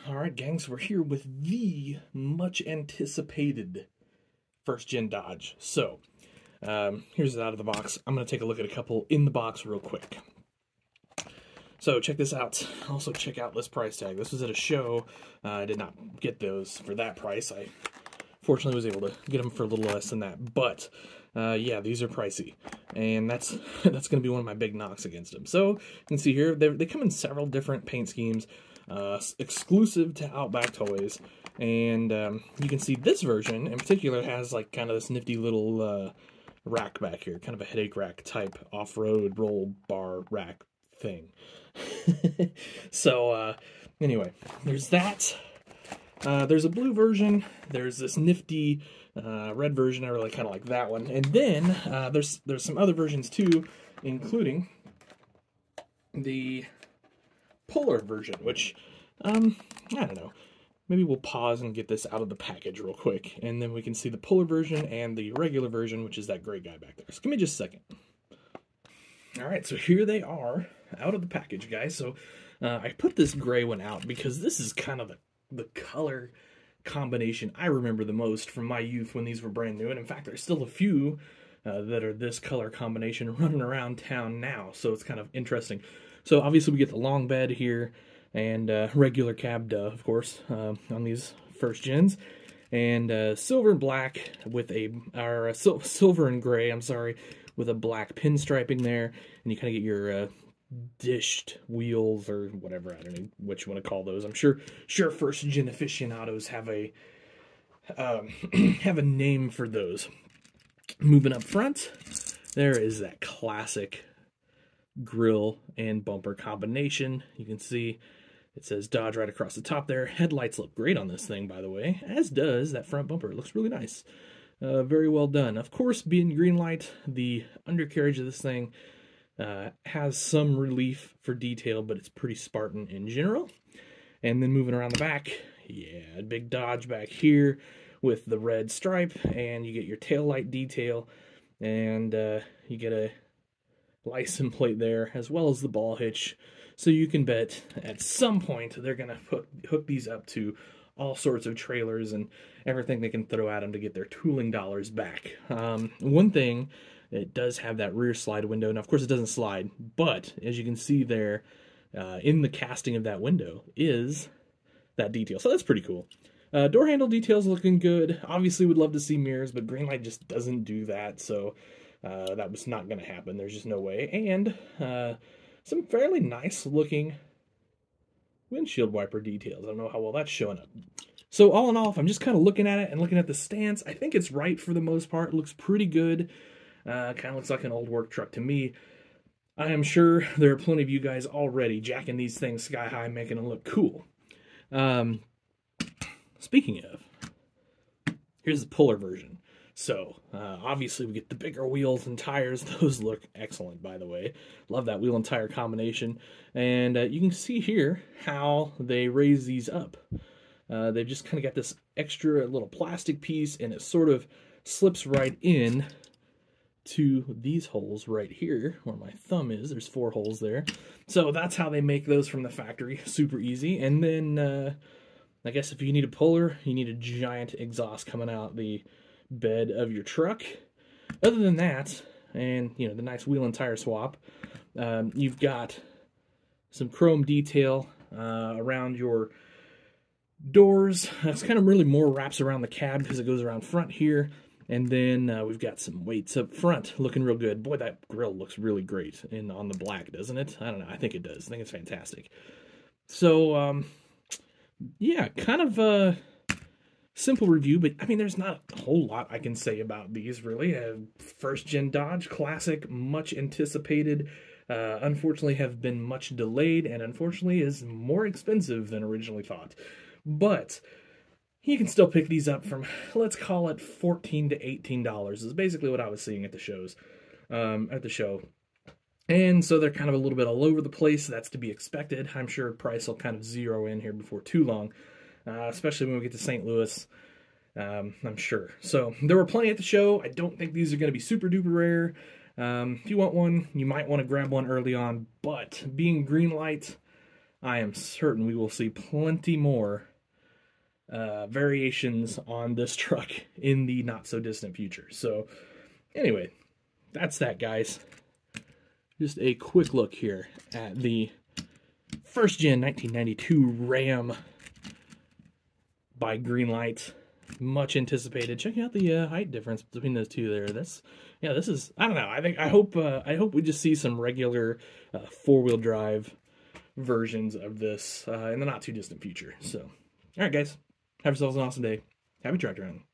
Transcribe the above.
Alright gangs, we're here with the much anticipated first gen Dodge. So, here's it out of the box. I'm going to take a look at a couple in the box real quick. So check this out. Also check out this price tag. This was at a show. I did not get those for that price. I fortunately was able to get them for a little less than that. But yeah, these are pricey, and that's going to be one of my big knocks against them. So you can see here they come in several different paint schemes, exclusive to Outback Toys, and you can see this version in particular has like kind of this nifty little rack back here, kind of a headache rack type off-road roll bar rack thing. So anyway, there's that. There's a blue version. There's this nifty red version. I really kind of like that one. And then there's some other versions too, including the polar version, which I don't know. Maybe we'll pause and get this out of the package real quick, and then we can see the polar version and the regular version, which is that gray guy back there. So give me just a second. All right, so here they are out of the package, guys. So I put this gray one out because this is kind of the color combination I remember the most from my youth when these were brand new. And in fact, there's still a few that are this color combination running around town now. So it's kind of interesting. So obviously we get the long bed here and regular cab, of course, on these first gens. And silver and black with silver and gray, I'm sorry, with a black pinstriping there. And you kind of get your dished wheels or whatever, I don't know what you want to call those. I'm sure first gen aficionados have a have a name for those. Moving up front, there is that classic grille and bumper combination. You can see it says Dodge right across the top there. Headlights look great on this thing, by the way, as does that front bumper. It looks really nice. Very well done. Of course, being Greenlight, the undercarriage of this thing has some relief for detail, but it's pretty Spartan in general. And then moving around the back, yeah, big Dodge back here with the red stripe, and you get your tail light detail, and you get a license plate there, as well as the ball hitch. So you can bet at some point they're going to hook these up to all sorts of trailers and everything they can throw at them to get their tooling dollars back. One thing, it does have that rear slide window. Now, of course, it doesn't slide, but as you can see there, in the casting of that window is that detail. So that's pretty cool. Door handle details looking good. Obviously, would love to see mirrors, but Greenlight just doesn't do that, so that was not going to happen. There's just no way. And some fairly nice looking windshield wiper details. I don't know how well that's showing up. So all in all, if I'm just kind of looking at it and looking at the stance, I think it's right for the most part. It looks pretty good. Kind of looks like an old work truck to me. I am sure there are plenty of you guys already jacking these things sky high, making them look cool. Speaking of, here's the polar version. So, obviously we get the bigger wheels and tires. Those look excellent, by the way. Love that wheel and tire combination. And you can see here how they raise these up. They've just kind of got this extra little plastic piece, and it sort of slips right in to these holes right here, where my thumb is. There's 4 holes there. So that's how they make those from the factory. Super easy. And then, I guess if you need a puller, you need a giant exhaust coming out the bed of your truck. Other than that, and you know, the nice wheel and tire swap, you've got some chrome detail around your doors. It's kind of really more wraps around the cab because it goes around front here. And then we've got some weights up front looking real good. Boy, that grille looks really great on the black, doesn't it? I don't know. I think it does. I think it's fantastic. So, yeah, kind of a simple review, but I mean, there's not a whole lot I can say about these, really. First gen Dodge, classic, much anticipated. Unfortunately have been much delayed, and unfortunately is more expensive than originally thought. But you can still pick these up from, let's call it $14 to $18 is basically what I was seeing at the shows, at the show. And so they're kind of a little bit all over the place. That's to be expected. I'm sure price will kind of zero in here before too long, especially when we get to St. Louis, I'm sure. So there were plenty at the show. I don't think these are going to be super duper rare. If you want one, you might want to grab one early on, but being Greenlight, I am certain we will see plenty more variations on this truck in the not-so-distant future. So, anyway, that's that, guys. Just a quick look here at the first-gen 1992 Ram by Greenlight. Much anticipated. Check out the height difference between those two there. This is, I don't know. I hope we just see some regular four-wheel drive versions of this in the not-too-distant future. So, all right, guys. Have yourselves an awesome day. Happy tractor hunting.